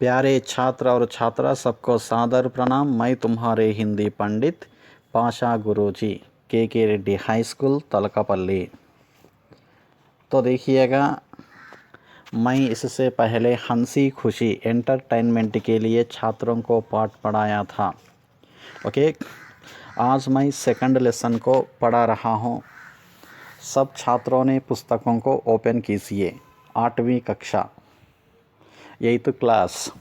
प्यारे छात्र और छात्रा सबको सादर प्रणाम। मैं तुम्हारे हिंदी पंडित पाशा गुरुजी के रेड्डी हाई स्कूल तलकापल्ली। तो देखिएगा, मैं इससे पहले हंसी खुशी एंटरटेनमेंट के लिए छात्रों को पाठ पढ़ाया था। ओके, आज मैं सेकंड लेसन को पढ़ा रहा हूँ। सब छात्रों ने पुस्तकों को ओपन कीजिए। 8वीं कक्षा 8th क्लास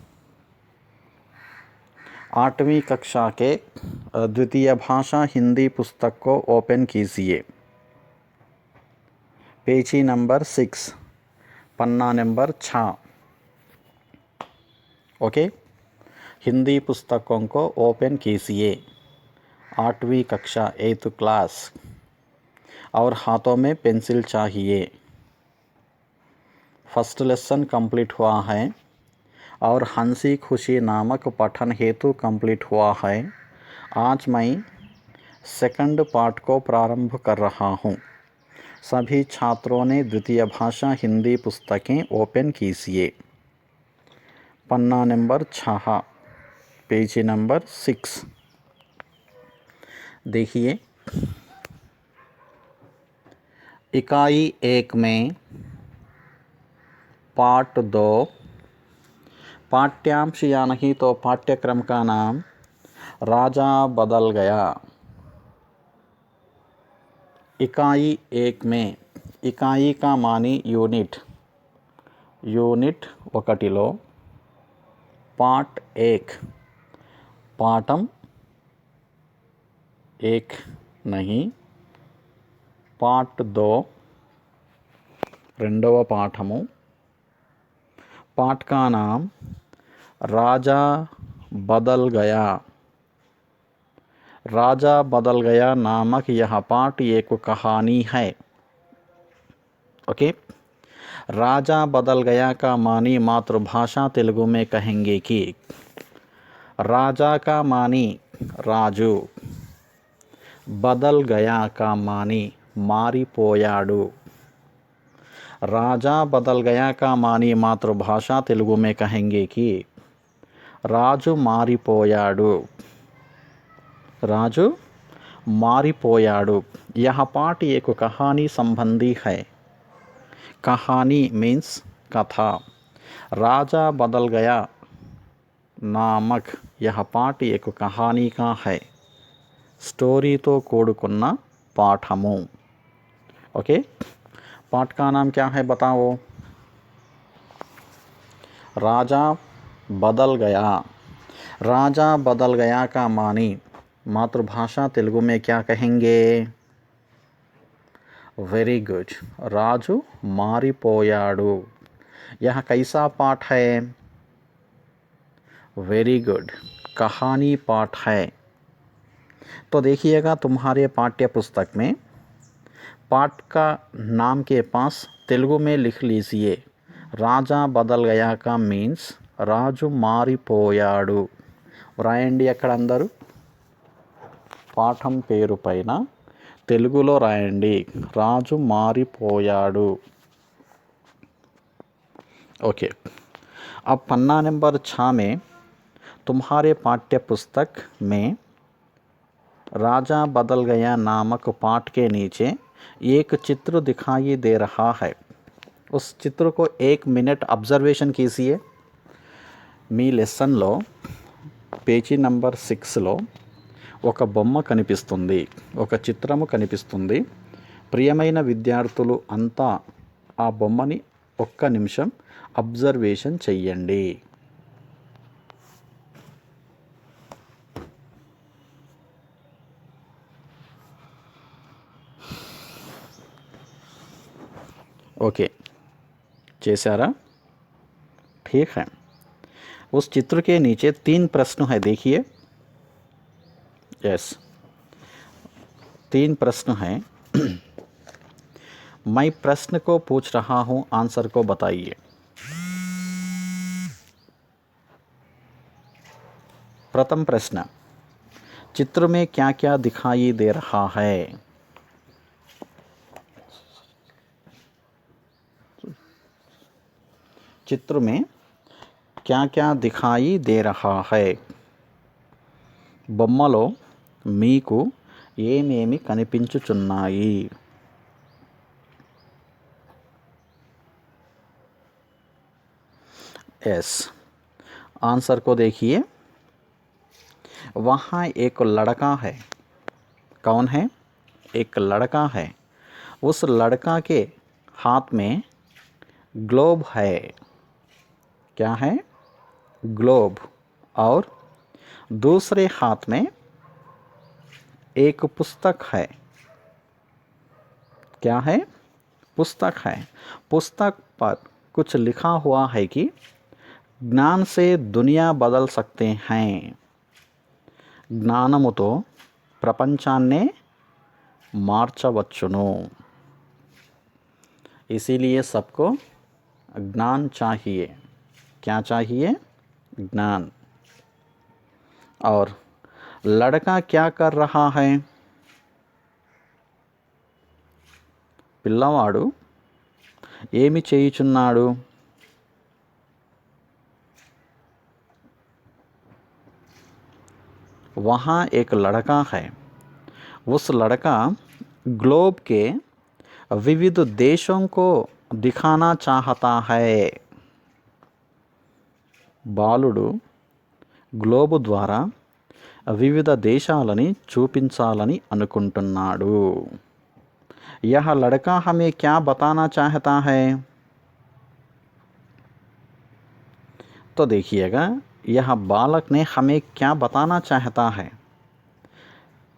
8वीं कक्षा के द्वितीय भाषा हिंदी पुस्तक को ओपन कीजिए। पेजी नंबर 6, पन्ना नंबर 6। ओके, हिंदी पुस्तकों को ओपन कीजिए। 8वीं कक्षा 8th क्लास, और हाथों में पेंसिल चाहिए। फर्स्ट लेसन कंप्लीट हुआ है और हंसी खुशी नामक पठन हेतु कंप्लीट हुआ है। आज मैं सेकंड पार्ट को प्रारंभ कर रहा हूँ। सभी छात्रों ने द्वितीय भाषा हिंदी पुस्तकें ओपन कीजिए। पन्ना नंबर 6, पेज नंबर 6। देखिए, इकाई 1 में पार्ट 2 पाठ्यांश या नहीं तो पाठ्यक्रम का नाम राजा बदल गया। इकाई 1 में, इकाई का मानी यूनिट, యూనిట్ 1లో पार्ट 1 पाठम 1 नहीं, पार्ट 2 రెండవ పాఠము। पाठ का नाम राजा बदल गया। राजा बदल गया नामक यह पाठ एक कहानी है। ओके, राजा बदल गया का मानी मातृभाषा तेलुगु में कहेंगे कि राजा का मानी राजू, बदल गया का मानी मारिपोयाडू। राजा बदल गया का मानी मातृभाषा तेलुगु में कहेंगे कि राजू मारिपोयाडू, राजू मारिपोयाडू। यह पाठ एक कहानी संबंधी है। कहानी मीन्स कथा। राजा बदल गया नामक यह पाठ एक कहानी का है। స్టోరీతో కూడుకున్న పాఠము। ओके, पाठ का नाम क्या है बताओ? राजा बदल गया। राजा बदल गया का मानी मातृभाषा तेलुगु में क्या कहेंगे? वेरी गुड, राजू मारिपोयाडू। यह कैसा पाठ है? वेरी गुड, कहानी पाठ है। तो देखिएगा, तुम्हारे पाठ्य पुस्तक में पाठ का नाम के पास तेलुगु में लिख लीजिए राजा बदल गया का मीन्स రాజు మారిపోయాడు। వ్రాయండి అక్కడ అందరూ। పాఠం పేరు పైన తెలుగులో రాయండి రాజు మారిపోయాడు। ओके, अब पन्ना नंबर 6 में तुम्हारे पाठ्य पुस्तक में राजा बदल गया नामक पाठ के नीचे एक चित्र दिखाई दे रहा है। उस चित्र को 1 मिनट ऑब्जर्वेशन कीजिए। మీ లెసన్లో పేజీ నంబర్ 6లో ఒక బొమ్మ కనిపిస్తుంది, ఒక చిత్రము కనిపిస్తుంది। ప్రియమైన విద్యార్థులు అంతా ఆ బొమ్మని 1 నిమిషం అబ్జర్వేషన్ చెయ్యండి। ओके, చేశారా? ठीक है। उस चित्र के नीचे 3 प्रश्न है, देखिए। यस, 3 प्रश्न हैं। मैं प्रश्न को पूछ रहा हूँ, आंसर को बताइए। प्रथम प्रश्न, चित्र में क्या क्या दिखाई दे रहा है? चित्र में क्या क्या दिखाई दे रहा है? బొమ్మలో మీకు ఏమేమి కనిపించుచున్నాయి? यस, आंसर को देखिए। वहाँ एक लड़का है। कौन है? एक लड़का है। उस लड़का के हाथ में ग्लोब है। क्या है? ग्लोब। और दूसरे हाथ में एक पुस्तक है। क्या है? पुस्तक है। पुस्तक पर कुछ लिखा हुआ है कि జ్ఞాన్ से दुनिया बदल सकते हैं। జ్ఞానముతో ప్రపంచాన్నే మార్చవచ్చును। इसीलिए सबको ज्ञान चाहिए। क्या चाहिए? ज्ञान। और लड़का क्या कर रहा है? పిల్లవాడు ఏమి చేయుచున్నాడు? वहाँ एक लड़का है। उस लड़का ग्लोब के विविध देशों को दिखाना चाहता है। బాలుడు గ్లోబ్ ద్వారా వివిధ దేశాలని చూపించాలని అనుకుంటున్నాడు। यह लड़का हमें क्या बताना चाहता है? तो देखिएगा, यह बालक ने हमें क्या बताना चाहता है?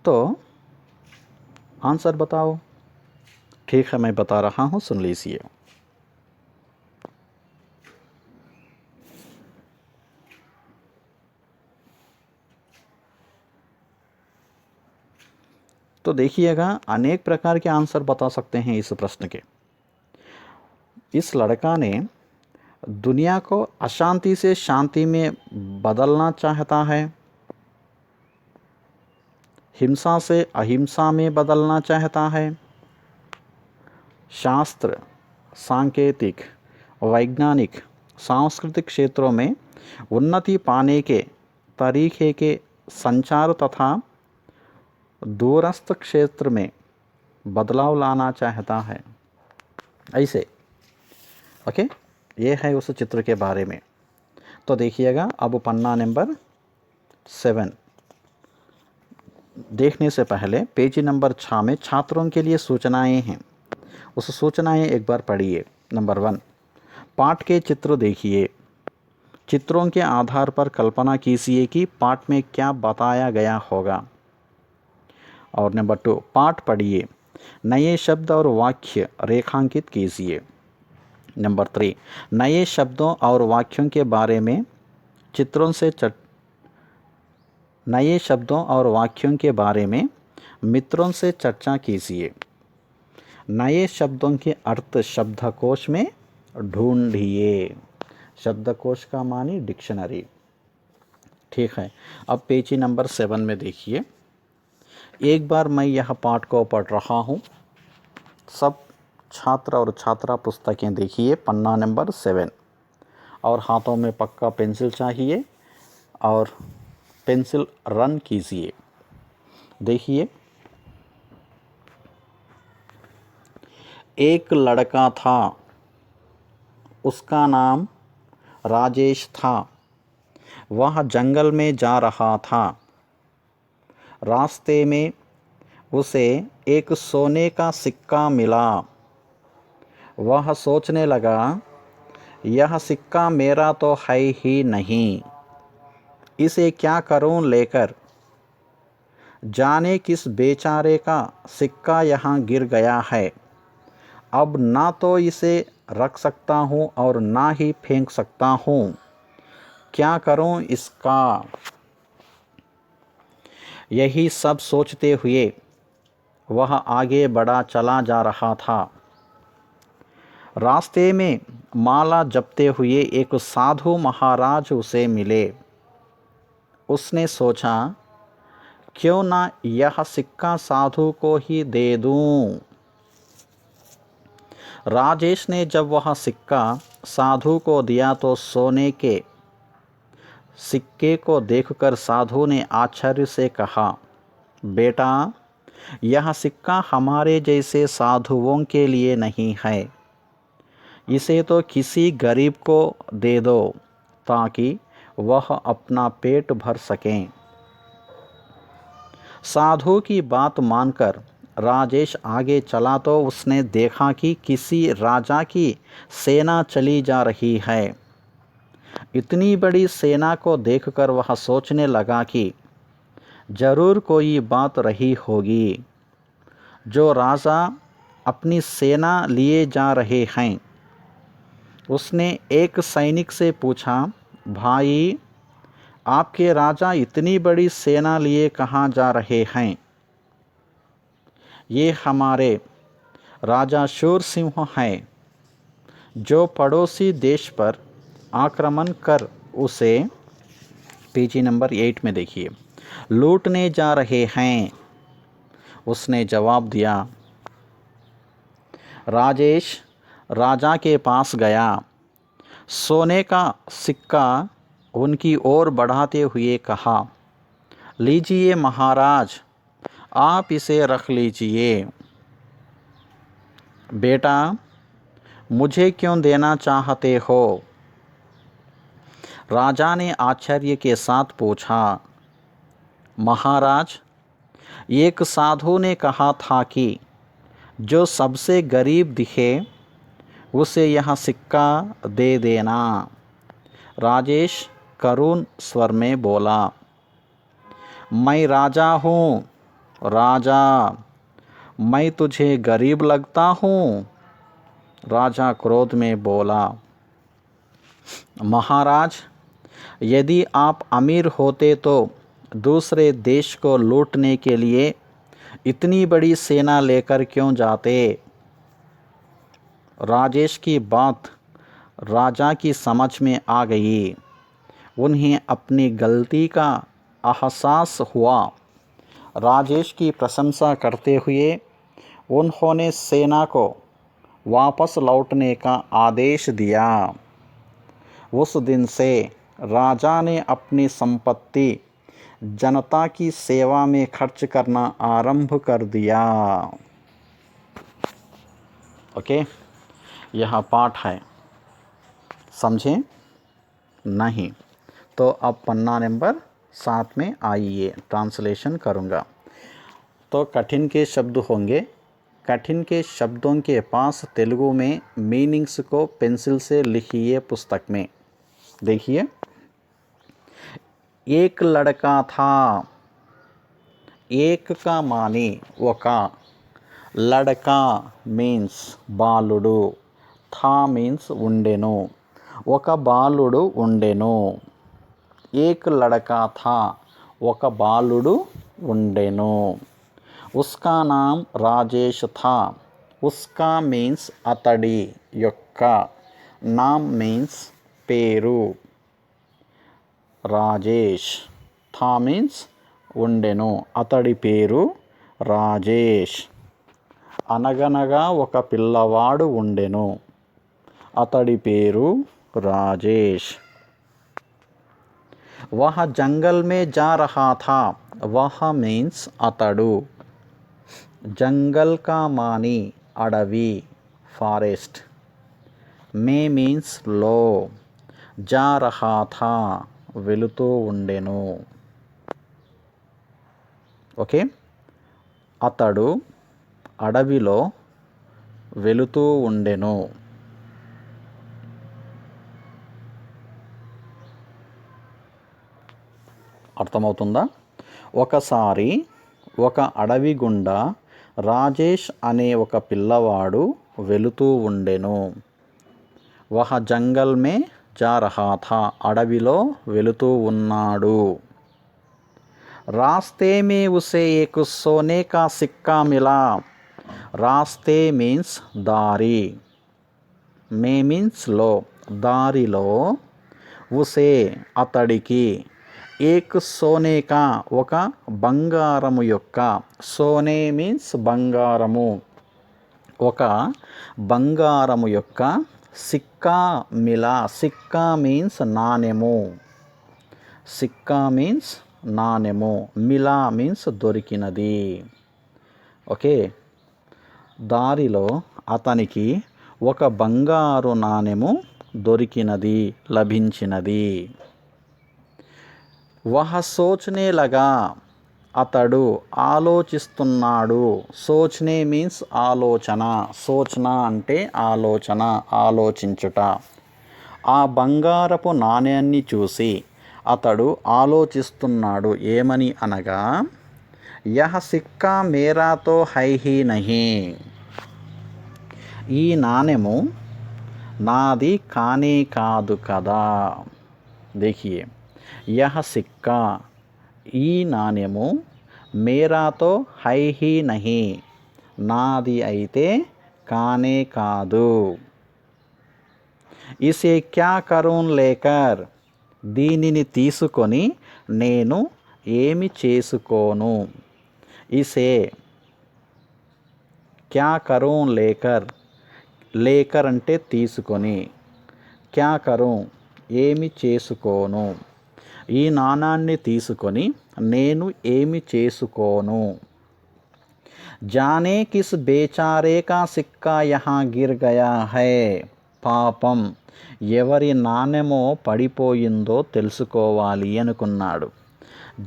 तो आंसर बताओ। ठीक है, मैं बता रहा हूँ, सुन लीजिए। तो देखिएगा, अनेक प्रकार के आंसर बता सकते हैं इस प्रश्न के। इस लड़का ने दुनिया को अशांति से शांति में बदलना चाहता है। हिंसा से अहिंसा में बदलना चाहता है। शास्त्र, सांकेतिक, वैज्ञानिक, सांस्कृतिक क्षेत्रों में उन्नति पाने के तरीके के संचार तथा दूरस्थ क्षेत्र में बदलाव लाना चाहता है। ऐसे ओके, ये है उस चित्र के बारे में। तो देखिएगा, अब पन्ना नंबर 7 देखने से पहले पेज नंबर 6 में छात्रों के लिए सूचनाएं हैं। उस सूचनाएं एक बार पढ़िए। नंबर 1, पाठ के चित्र देखिए। चित्रों के आधार पर कल्पना कीजिए कि पाठ में क्या बताया गया होगा। और नंबर 2, पाठ पढ़िए। नए शब्द और वाक्य रेखांकित कीजिए। नंबर 3, नए शब्दों और वाक्यों के बारे में चित्रों से नए शब्दों और वाक्यों के बारे में मित्रों से चर्चा कीजिए। नए शब्दों के अर्थ शब्दकोश में ढूंढिए। शब्दकोश का मानी डिक्शनरी। ठीक है, अब पेज नंबर 7 में देखिए। एक बार मैं यह पाठ को पढ़ रहा हूँ। सब छात्र और छात्रा पुस्तकें देखिए, पन्ना नंबर 7। और हाथों में पक्का पेंसिल चाहिए और पेंसिल रन कीजिए। देखिए, एक लड़का था, उसका नाम राजेश था। वह जंगल में जा रहा था। रास्ते में उसे एक सोने का सिक्का मिला। वह सोचने लगा, यह सिक्का मेरा तो है ही नहीं, इसे क्या करूं लेकर। जाने किस बेचारे का सिक्का यहाँ गिर गया है। अब ना तो इसे रख सकता हूँ और ना ही फेंक सकता हूँ। क्या करूं इसका। यही सब सोचते हुए वह आगे बढ़ा चला जा रहा था। रास्ते में माला जपते हुए एक साधु महाराज उसे मिले। उसने सोचा, क्यों ना यह सिक्का साधु को ही दे दूं। राजेश ने जब वह सिक्का साधु को दिया तो सोने के सिक्के को देखकर साधु ने आश्चर्य से कहा, बेटा, यह सिक्का हमारे जैसे साधुओं के लिए नहीं है। इसे तो किसी गरीब को दे दो ताकि वह अपना पेट भर सकें। साधु की बात मानकर राजेश आगे चला तो उसने देखा कि किसी राजा की सेना चली जा रही है। इतनी बड़ी सेना को देखकर वह सोचने लगा कि जरूर कोई बात रही होगी। जो राजा अपनी सेना लिए जा रहे हैं। उसने एक सैनिक से पूछा, भाई, आपके राजा इतनी बड़ी सेना लिए कहाँ जा रहे हैं? ये हमारे राजा शूर सिंह हैं, जो पड़ोसी देश पर आक्रमण कर उसे पेजी नंबर 8 में देखिए, लूटने जा रहे हैं। उसने जवाब दिया। राजेश राजा के पास गया। सोने का सिक्का उनकी ओर बढ़ाते हुए कहा, लीजिए महाराज, आप इसे रख लीजिए। बेटा, मुझे क्यों देना चाहते हो? राजा ने आश्चर्य के साथ पूछा। महाराज, एक साधु ने कहा था कि जो सबसे गरीब दिखे उसे यह सिक्का दे देना। राजेश करुण स्वर में बोला, मैं राजा हूँ। राजा, मैं तुझे गरीब लगता हूँ? राजा क्रोध में बोला, महाराज, यदि आप अमीर होते तो दूसरे देश को लूटने के लिए इतनी बड़ी सेना लेकर क्यों जाते? राजेश की बात राजा की समझ में आ गई। उन्हें अपनी गलती का एहसास हुआ। राजेश की प्रशंसा करते हुए उन्होंने सेना को वापस लौटने का आदेश दिया। उस दिन से राजा ने अपनी संपत्ति जनता की सेवा में खर्च करना आरंभ कर दिया। ओके, यह पाठ है, समझें? नहीं तो अब पन्ना नंबर 7 में आइए, ट्रांसलेशन करूँगा। तो कठिन के शब्द होंगे। कठिन के शब्दों के पास तेलुगु में मीनिंग्स को पेंसिल से लिखिए पुस्तक में। देखिए, एक लड़का था। एक का माने ओका, लड़का मीन्स बालुडु, था मीन्स ఉండెను, ఒక బాలుడు ఉండెను। एक लड़का था, ఒక బాలుడు ఉండెను। उसका नाम राजेश था। उसका मीन्स अतड़ी, యొక్క, नाम मीन्स పేరు, రాజేష్, था मीन्स ఉండెను, అతడి పేరు రాజేష్। అనగనగా ఒక పిల్లవాడు ఉండెను, అతడి పేరు రాజేష్। वह जंगल में जा रहा था। वह मीन्स अतड़ु। जंगल का मानी अडवी, फॉरेस्ट। में मीन्स लो। जा रहा था, వెళుతూ ఉండెను। ఓకే, అతడు అడవిలో వెళుతూ ఉండెను। అర్థమవుతుందా? ఒకసారి ఒక అడవి గుండా రాజేష్ అనే ఒక పిల్లవాడు వెళుతూ ఉండెను। వహ జంగల్ మే जा रहा था, అడవిలో వెళుతూ ఉన్నాడు। रास्ते में उसे एक सोने का सिक्का मिला। रास्ते मीन्स दारी, में मीन्स लो, దారిలో उसे అతడికి एक सोने का ఒక బంగారము యొక్క, సోనే మీన్స్ బంగారము, ఒక బంగారము యొక్క సిక్కా మిలా, సిక్కా మీన్స్ నాణెము, సిక్కా మీన్స్ నాణెము, మిలా మీన్స్ దొరికినది. ఓకే, దారిలో అతనికి ఒక బంగారు నాణెము దొరికినది, లభించినది. వహ సోచ్నే లగా, అతడు ఆలోచిస్తున్నాడు. సోచ్నే మీన్స్ ఆలోచన, సోచన అంటే ఆలోచన, ఆలోచించుట. ఆ బంగారపు నాణ్యాన్ని చూసి అతడు ఆలోచిస్తున్నాడు. ఏమని అనగా, యహ సిక్కా మేరాతో హై హీ నహీ, ఈ నాణెము నాది కానే కాదు కదా. देखिए, यह सिक्का, ఈ నాణ్యము, మేరాతో హై హీ నహీ, నాది అయితే కానే కాదు. ఇసే క్యా కరూన్ లేకర్, దీనిని తీసుకొని నేను ఏమి చేసుకోను. ఇసే క్యా కరూన్ లేకర్, లేకర్ అంటే తీసుకొని, క్యా కరూన్ ఏమి చేసుకోను, ఈ నాణాన్ని తీసుకొని నేను ఏమి చేసుకోను. జానే కిస్ బేచారే కా సిక్కా యహా గిర్ గయా హై, పాపం ఎవరి నాణెమో పడిపోయిందో తెలుసుకోవాలి అనుకున్నాడు.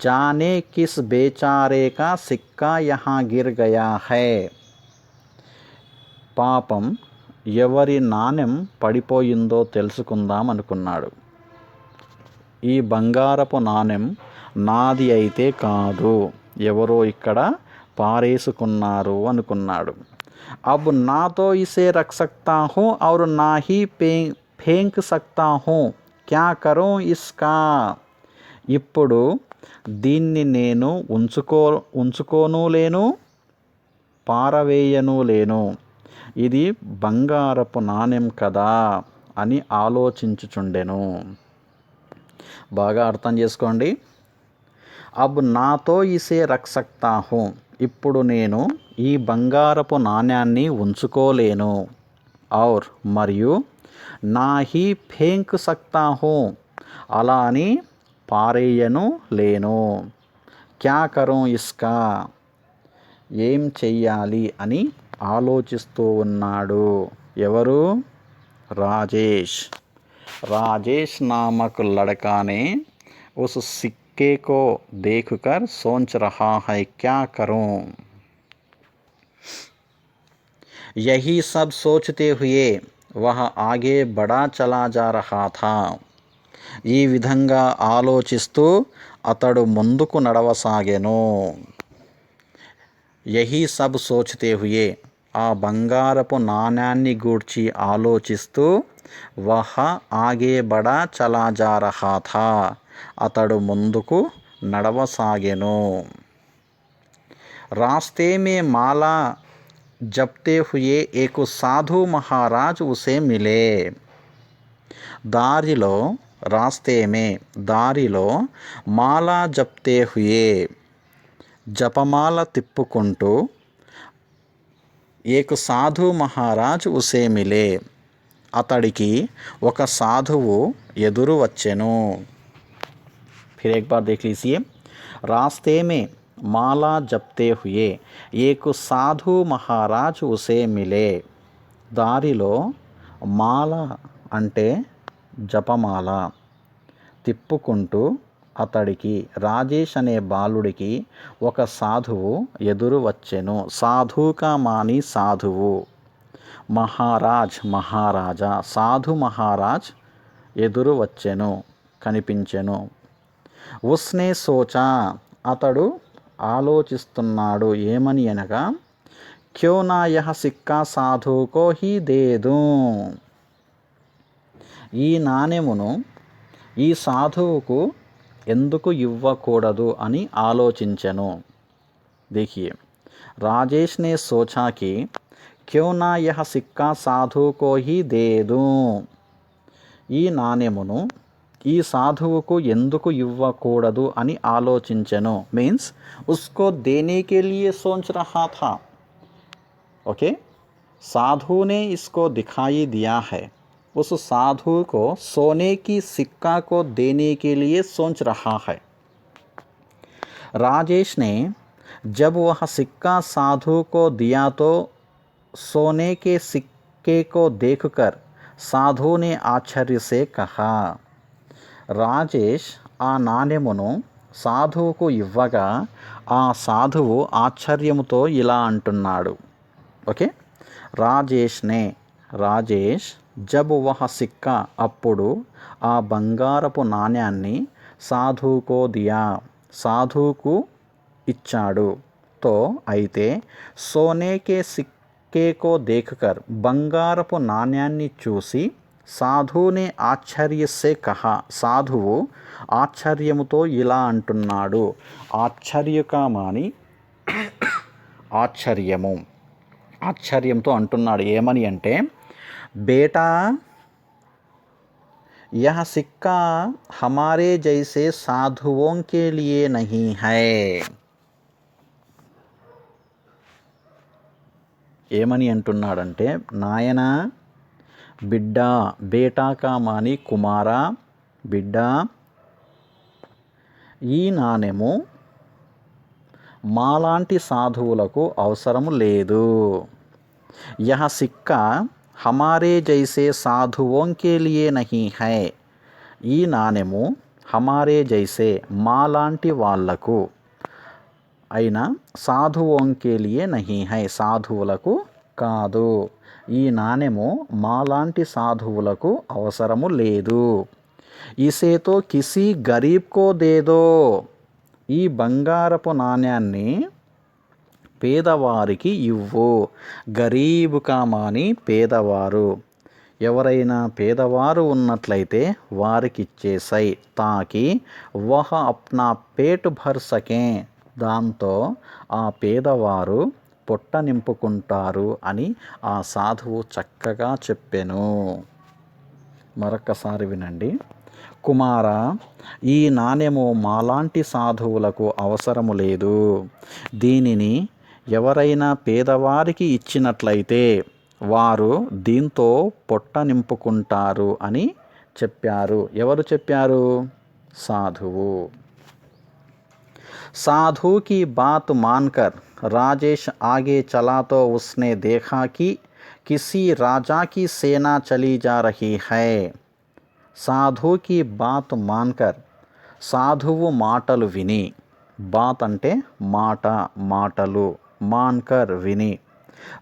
జానే కిస్ బేచారే కా సిక్కా యహా గిర్ గయా హై, పాపం ఎవరి నాణెం పడిపోయిందో తెలుసుకుందాం అనుకున్నాడు. ఈ బంగారపు నాణెం నాది అయితే కాదు, ఎవరో ఇక్కడ పారేసుకున్నారు అనుకున్నాడు. అబ్ నాతో ఇసే రఖ్ సక్తా హూ ఔర్ నా హీ ఫేంక్ సక్తా హూ, క్యా కరూం ఇస్కా, ఇప్పుడు దీన్ని నేను ఉంచుకోను లేను, పారవేయను లేను, ఇది బంగారపు నాణెం కదా అని ఆలోచించుచుండెను. బాగా అర్థం చేసుకోండి. అబ్ నాతో ఇసే రఖ్ సక్తా హూ, ఇప్పుడు నేను ఈ బంగారపు నాణ్యాన్ని ఉంచుకోలేను. ఔర్ మరియు, నా హీ ఫేంక్ సక్తా హూ, అలా అని పారేయను లేను. క్యా కరూం ఇస్కా, ఏం చెయ్యాలి అని ఆలోచిస్తూ ఉన్నాడు. ఎవరు? రాజేష్. राजेश नामक लड़का ने उस सिक्के को देखकर सोच रहा है क्या करूं. यही सब सोचते हुए वह आगे बढ़ा चला जा रहा था. ఈ విధంగా ఆలోచిస్తూ అతడు ముందుకు నడవసాగెను. యహీ సబ్ సోచ్తే హుయే, ఆ బంగారపు నాణ్యాన్ని గూర్చి ఆలోచిస్తూ, వహ ఆగే బడా చలా జా రహా థా, అతడు ముందుకు నడవసాగెను. రాస్తే మే మాలా జప్తే హుయే ఏకు సాధు మహారాజ్ ఉసే మిలే. దారిలో, రాస్తే మే దారిలో, మాలా జప్తే హుయే జపమాల తిప్పుకుంటూ, ఏకు సాధు మహారాజ్ ఉసే మిలే అతడికి ఒక సాధువు ఎదురు వచ్చెను. फिर एक बार देख लीजिए. रास्ते में माला जपते हुए एक साधु महाराज उसे मिले. దారిలో మాల అంటే జపమాల తిప్పుకుంటూ అతడికి, రాజేష్ అనే బాలుడికి ఒక సాధువు ఎదురు వచ్చెను. సాధుకా మాని సాధువు, మహారాజ్ మహారాజా, సాధు మహారాజ్ ఎదురు వచ్చెను, కనిపించెను. ఉస్నే సోచా, అతడు ఆలోచిస్తున్నాడు. ఏమని అనగా, క్యో నా యహ సిక్కా సాధుకో హీ దే దూం, ఈ నాణెమును ఈ సాధువుకు ఎందుకు ఇవ్వకూడదు అని ఆలోచించెను. देखिए, राजेश ने सोचा कि क्यों ना यह सिक्का साधु को ही दे दूं, ఈ నాణెమును ఈ సాధువుకు ఎందుకు ఇవ్వకూడదు అని ఆలోచించెను. మీన్స్ ఉస్కో దేనే కే లియే సోచ్ రహా థా. ఓకే, साधु ने इसको दिखाई दिया है, उस साधु को सोने की सिक्का को देने के लिए सोच रहा है। राजेश ने जब वह सिक्का साधु को दिया तो सोने के सिक्के को देखकर साधु ने आश्चर्य से कहा। రాజేష్ ఆ నాణెమును సాధువుకు ఇవ్వగా ఆ సాధువు ఆశ్చర్యముతో ఇలా అంటున్నాడు. ఓకే, రాజేష్ జబ్ వహ సిక్కా అప్పుడు ఆ బంగారపు నాణ్యాన్ని సాధువుకో దియా సాధువుకు ఇచ్చాడు. తో అయితే సోనేకే సిక్కేకో దేఖ్కర్ బంగారపు నాణ్యాన్ని చూసి సాధువునే ఆశ్చర్య సే కహా సాధువు ఆశ్చర్యముతో ఇలా అంటున్నాడు. ఆశ్చర్యకామాని ఆశ్చర్యంతో అంటున్నాడు. ఏమని అంటే, బేటా यह सिक्का हमारे जैसे साधुओं के लिए नहीं है. ఏమని అంటున్నాడంటే, నాయనా, బిడ్డా, బేటా కా మాని కుమారా, బిడ్డా, ఈ నాణెము మాలాంటి సాధువులకు అవసరం లేదు. యహ సిక్కా హమారే జైసే సాధువోం కే లియే నహీ హై. ఈ నాణెము హమారే జైసే మాలాంటి వాళ్లకు అయినా సాధువోం కే లియే నహీ హై సాధువులకు కాదు. ఈ నాణెము మాలాంటి సాధువులకు అవసరము లేదు. ఇసేతో కిసి గరీబ్ కో దేదో. ఈ బంగారపు నాణ్యాన్ని పేదవారికి ఇవ్వు. గరీబ్ కామాని పేదవారు. ఎవరైనా పేదవారు ఉన్నట్లయితే వారికి ఇచ్చేసై. తాకి వహ అప్నా పేట్ భర్ సకే. దాంతో ఆ పేదవారు పొట్ట నింపుకుంటారు అని ఆ సాధువు చక్కగా చెప్పెను. మరొక్కసారి వినండి. కుమారా, ఈ నాణెము మాలాంటి సాధువులకు అవసరము లేదు. దీనిని ఎవరైనా పేదవారికి ఇచ్చినట్లయితే వారు దీంతో పొట్ట నింపుకుంటారు అని చెప్పారు. ఎవరు చెప్పారు? సాధువు. साधु की बात मानकर राजेश आगे चला तो उसने देखा कि किसी राजा की सेना चली जा रही है. साधु की बात मानकर సాధువు మాటలు విని, బాత్ అంటే మాట, మాటలు, మాన్కర్ విని,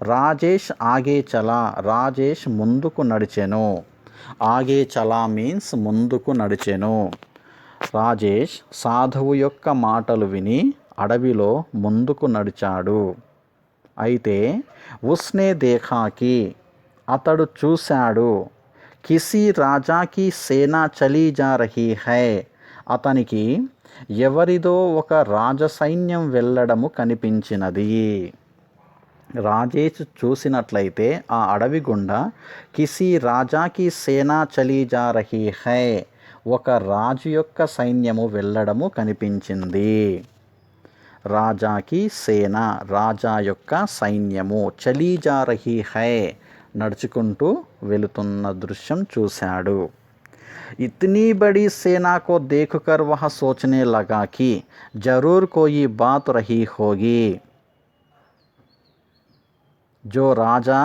రాజేష్ ఆగే చలా రాజేష్ ముందుకు నడిచెను. ఆగే చలా మీన్స్ ముందుకు నడిచెను. రాజేష్ సాధువు యొక్క మాటలు విని అడవిలో ముందుకు నడిచాడు. అయితే ఉస్నే దేఖాకి అతడు చూశాడు. కిసి రాజాకి సేనా చలీ జా రహీ హై. అతనికి ఎవరిదో ఒక రాజసైన్యం వెళ్ళడము కనిపించినది. రాజేష్ చూసినట్లయితే ఆ అడవి గుండా కిసి రాజాకి సేనా చలీ జా రహీ హై, ఒక రాజు యొక్క సైన్యము వెళ్ళడము కనిపించింది. రాజాకి సేన, రాజా యొక్క సైన్యము, చలీ జా రహీ హై, నడుచుకుంటూ వెళుతున్న దృశ్యం చూశాడు. ఇతనీ బడీ సేనా కో దేఖ్కర్ వహ సోచనే లగా కి జరూర్ కోయి బాత్ రహీ హోగి. జో రాజా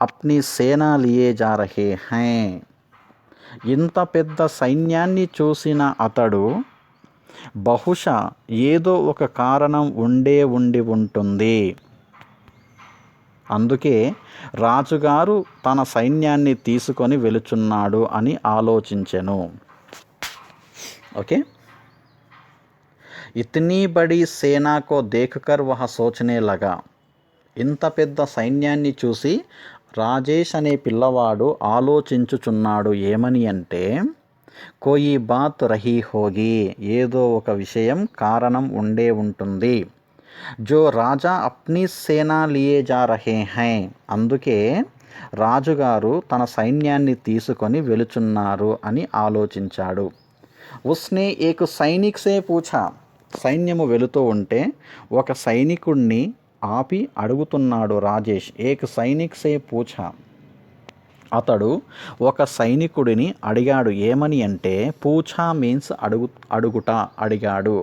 అప్నీ సేనా లియే జా రహే హై. ఇంత పెద్ద సైన్యాన్ని చూసిన అతడు బహుశా ఏదో ఒక కారణం ఉండి ఉంటుంది. అందుకే రాజుగారు తన సైన్యాన్ని తీసుకొని వెళుచున్నాడు అని ఆలోచించెను. Okay, ఇతనీ body సేనాకో దేఖ్కర్ వహ సోచనే లగా. ఇంత పెద్ద సైన్యాన్ని చూసి రాజేష్ అనే పిల్లవాడు ఆలోచించుచున్నాడు. ఏమని అంటే, కోయి బాత్ రహీ హోగి, ఏదో ఒక విషయం, కారణం ఉండే ఉంటుంది. జో రాజా అప్నీ సేనా లియే జా రహే హై, అందుకే రాజుగారు తన సైన్యాన్ని తీసుకొని వెళుచున్నారు అని ఆలోచించాడు. ఉస్నే ఏక్ సైనిక్ సే పూఛా. సైన్యము వెళుతూ ఉంటే ఒక సైనికుడిని ఆపి అడుగుతున్నాడు రాజేష్. ఏక్ సైనిక్ సే పూఛా. అతడు ఒక సైనికుడిని అడిగాడు. ఏమని అంటే పూఛా మీన్స్ అడుగుట, అడిగాడు.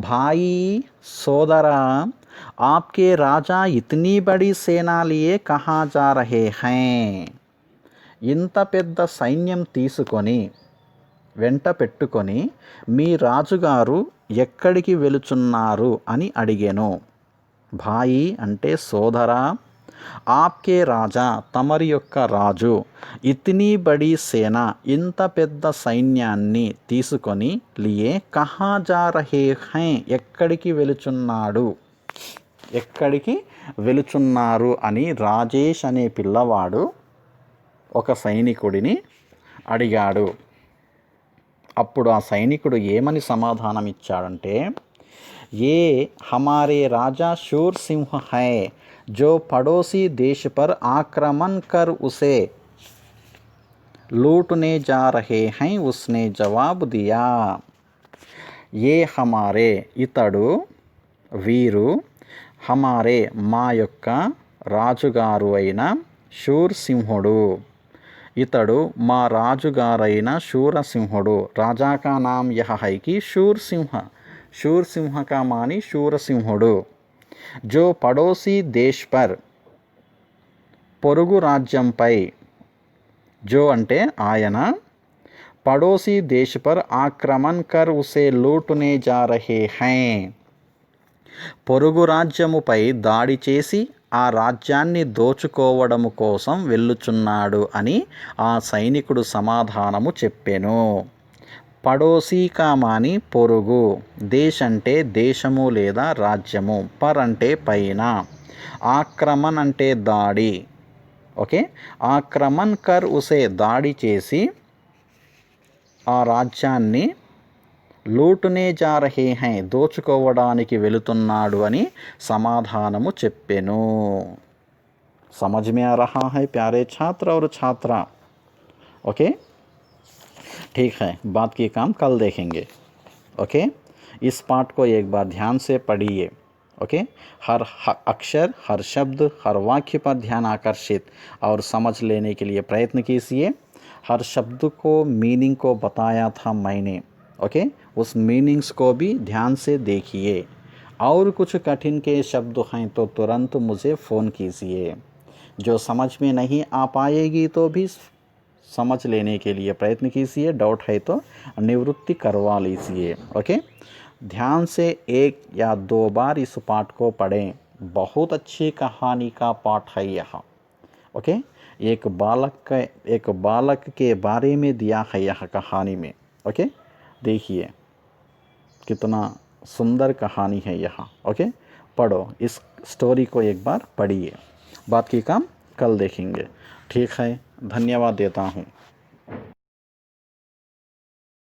భాయి సోదరా, ఆప్కే రాజా ఇతనీ బడి సేనా లియే కహా జా రహే హై. ఇంత పెద్ద సైన్యం తీసుకొని వెంట పెట్టుకొని మీ రాజుగారు ఎక్కడికి వెళుచున్నారు అని అడిగాను. భాయి అంటే సోదరా, ఆప్కే రాజా తమరి యొక్క రాజు, ఇతనీ బడి సేన ఇంత పెద్ద సైన్యాన్ని తీసుకొని లియే కహా జా రహే హై ఎక్కడికి వెళుచున్నాడు, ఎక్కడికి వెళుచున్నారు అని రాజేష్ అనే పిల్లవాడు ఒక సైనికుడిని అడిగాడు. అప్పుడు ఆ సైనికుడు ఏమని సమాధానం ఇచ్చాడంటే ఏ హమారే రాజా शूर सिंह है जो पड़ोसी देश पर आक्रमण कर उसे लूटने जा रहे हैं. उसने जवाब दिया. ये हमारे ఇతడు వీరు, హమారే మా యొక్క రాజుగారు అయిన శూర్సింహుడు, ఇతడు మా రాజుగారైన శూరసింహుడు. రాజా కా నామ్ యహ హై కి శూర్సింహ, శూర్సింహ కా మాని శూరసింహుడు. జో పడోసీ దేశ్ పర్ పొరుగు రాజ్యంపై, జో అంటే ఆయన, పడోసీ దేశ్ పర్ ఆక్రమణ్ కర్ ఉసే లూటునే జా రహే హై పొరుగు రాజ్యముపై దాడి చేసి ఆ రాజ్యాన్ని దోచుకోవడము కోసం వెళ్ళుచున్నాడు అని ఆ సైనికుడు సమాధానము చెప్పెను. పడోసీ కామాని పొరుగు, దేశ్ అంటే దేశము లేదా రాజ్యము, పర్ అంటే పైన, ఆక్రమణ్ అంటే దాడి. ఓకే, ఆక్రమణ్ కర్ ఉసే దాడి చేసి ఆ రాజ్యాన్ని లూటునే జా రహే హై దోచుకోవడానికి వెళుతున్నాడు అని సమాధానము చెప్పెను. समझ में आ रहा है प्यारे छात्र और छात्रा? ओके, ठीक है, बात की काम कल देखेंगे. ओके, इस पाठ को एक बार ध्यान से पढ़िए. ओके, हर अक्षर, हर शब्द, हर वाक्य पर ध्यान आकर्षित और समझ लेने के लिए प्रयत्न कीजिए. हर शब्द को मीनिंग को बताया था मैंने. ओके, उस मीनिंग्स को भी ध्यान से देखिए. और कुछ कठिन के शब्द हैं तो तुरंत मुझे फ़ोन कीजिए. जो समझ में नहीं आ पाएगी तो भी समझ लेने के लिए प्रयत्न कीजिए. डाउट है तो निवृत्ति करवा लीजिए. ओके, ध्यान से एक या दो बार इस पाठ को पढ़ें. बहुत अच्छी कहानी का पाठ है यह. ओके, एक बालक के बारे में दिया है यह कहानी में. ओके, देखिए कितना सुंदर कहानी है यहाँ. ओके, पढ़ो, इस स्टोरी को एक बार पढ़िए. बात की काम कल देखेंगे. ठीक है, धन्यवाद देता हूँ.